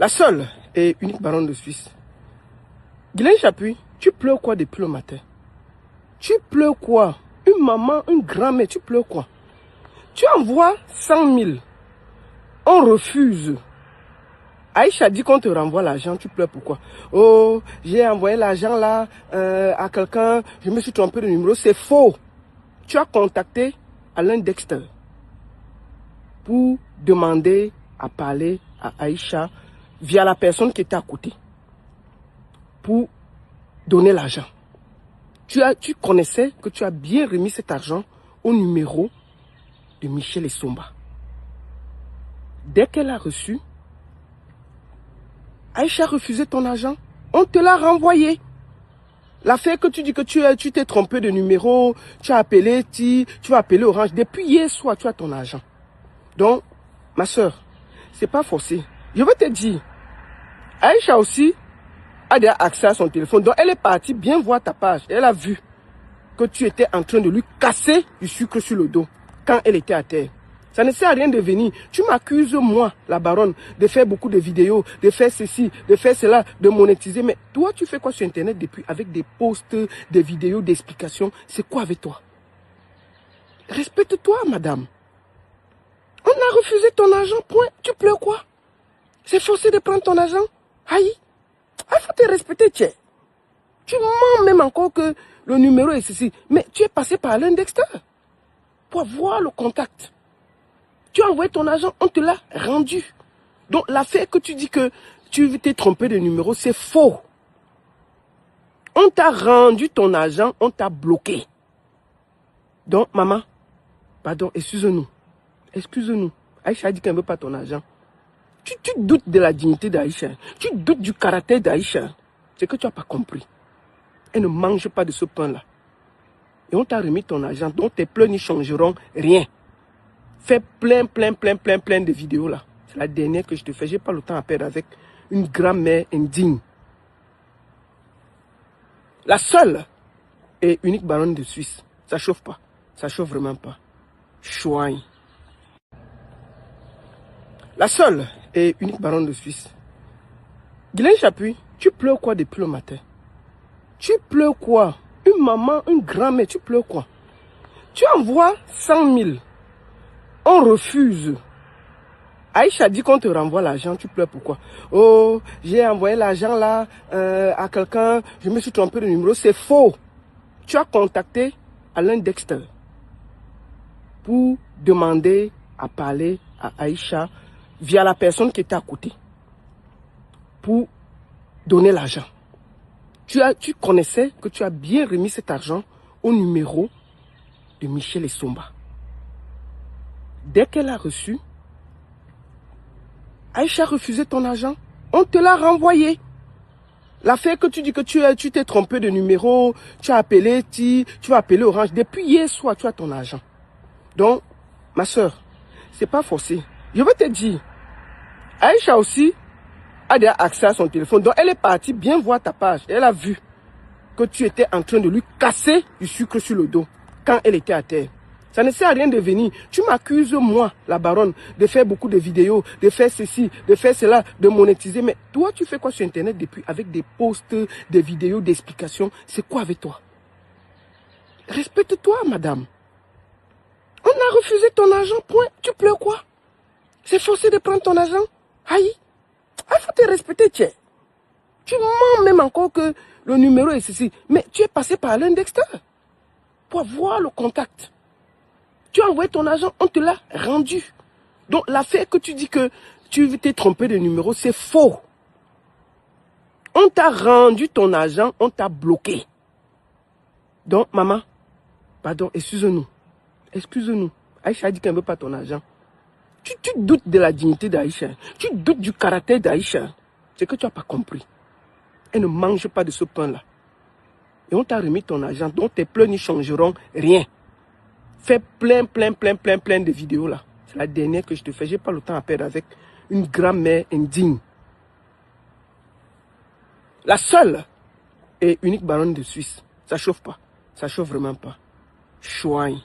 La seule et unique baronne de Suisse. Guylaine Chapuis, tu pleures quoi depuis le matin? Tu pleures quoi? Une maman, une grand-mère, tu pleures quoi? Tu envoies 100 000. On refuse. Aïcha dit qu'on te renvoie l'argent, tu pleures pourquoi? Oh, j'ai envoyé l'argent là à quelqu'un, je me suis trompé de numéro. C'est faux. Tu as contacté Alain Dexter pour demander à parler à Aïcha via la personne qui était à côté pour donner l'argent. Tu connaissais que tu as bien remis cet argent au numéro de Michel Essomba. Dès qu'elle a reçu, Aïcha a refusé ton argent. On te l'a renvoyé. L'affaire que tu dis que tu t'es trompé de numéro, tu as appelé tu vas appeler Orange. Depuis hier soir, tu as ton argent. Donc, ma soeur, c'est pas forcé. Je veux te dire, Aïcha aussi a déjà accès à son téléphone. Donc, elle est partie bien voir ta page. Elle a vu que tu étais en train de lui casser du sucre sur le dos quand elle était à terre. Ça ne sert à rien de venir. Tu m'accuses, moi, la baronne, de faire beaucoup de vidéos, de faire ceci, de faire cela, de monétiser. Mais toi, tu fais quoi sur Internet depuis avec des posts, des vidéos, des explications? C'est quoi avec toi? Respecte-toi, madame. On a refusé ton argent, point. Tu pleures quoi? C'est forcé de prendre ton argent? Aïe. Il faut te respecter, tiens. Tu mens même encore que le numéro est ceci. Mais tu es passé par Alain Dexter pour avoir le contact. Tu as envoyé ton argent, on te l'a rendu. Donc l'affaire que tu dis que tu t'es trompé de numéro, c'est faux. On t'a rendu ton argent, on t'a bloqué. Donc maman, pardon, excuse-nous. Excuse-nous. Aïcha a dit qu'elle ne veut pas ton argent. Tu doutes de la dignité d'Aïcha. Tu doutes du caractère d'Aïcha. C'est que tu n'as pas compris. Elle ne mange pas de ce pain-là. Et on t'a remis ton argent, donc tes pleurs n'y changeront rien. Fais plein de vidéos là. C'est la dernière que je te fais. Je n'ai pas le temps à perdre avec une grand-mère indigne. La seule et unique baronne de Suisse. Ça chauffe pas. Ça chauffe vraiment pas. Chouin. La seule et unique baronne de Suisse. Guylaine Chapuis, tu pleures quoi depuis le matin? Tu pleures quoi? Une maman, une grand-mère, tu pleures quoi? Tu envoies 100 000. On refuse. Aïcha dit qu'on te renvoie l'argent, tu pleures pourquoi? Oh, j'ai envoyé l'argent là à quelqu'un, je me suis trompé de numéro. C'est faux. Tu as contacté Alain Dexter pour demander à parler à Aïcha via la personne qui était à côté pour donner l'argent. Tu connaissais que tu as bien remis cet argent au numéro de Michel Essomba. Dès qu'elle a reçu, Aïcha a refusé ton argent. On te l'a renvoyé. L'affaire que tu dis que tu t'es trompé de numéro, tu as appelé tu vas appeler Orange. Depuis hier soir, tu as ton argent. Donc, ma soeur, c'est pas forcé. Je veux te dire, Aïcha aussi a déjà accès à son téléphone. Donc, elle est partie bien voir ta page. Elle a vu que tu étais en train de lui casser du sucre sur le dos quand elle était à terre. Ça ne sert à rien de venir. Tu m'accuses, moi, la baronne, de faire beaucoup de vidéos, de faire ceci, de faire cela, de monétiser. Mais toi, tu fais quoi sur Internet depuis avec des posts, des vidéos, des explications? C'est quoi avec toi? Respecte-toi, madame. On a refusé ton argent, point. Tu pleures quoi? C'est forcé de prendre ton argent? Aïe. Il faut te respecter, tiens. Tu mens même encore que le numéro est ceci. Mais tu es passé par Alain Dexter pour avoir le contact. Tu as envoyé ton argent, on te l'a rendu. Donc l'affaire que tu dis que tu t'es trompé de numéro, c'est faux. On t'a rendu ton argent, on t'a bloqué. Donc maman, pardon, excuse-nous. Excuse-nous. Aïcha a dit qu'elle ne veut pas ton argent. Tu doutes de la dignité d'Aïcha. Tu doutes du caractère d'Aïcha. C'est que tu n'as pas compris. Elle ne mange pas de ce pain-là. Et on t'a remis ton argent, donc tes pleurs n'y changeront rien. Fais plein de vidéos là. C'est la dernière que je te fais. Je n'ai pas le temps à perdre avec une grand-mère indigne. La seule et unique baronne de Suisse. Ça chauffe pas. Ça chauffe vraiment pas. Chouin.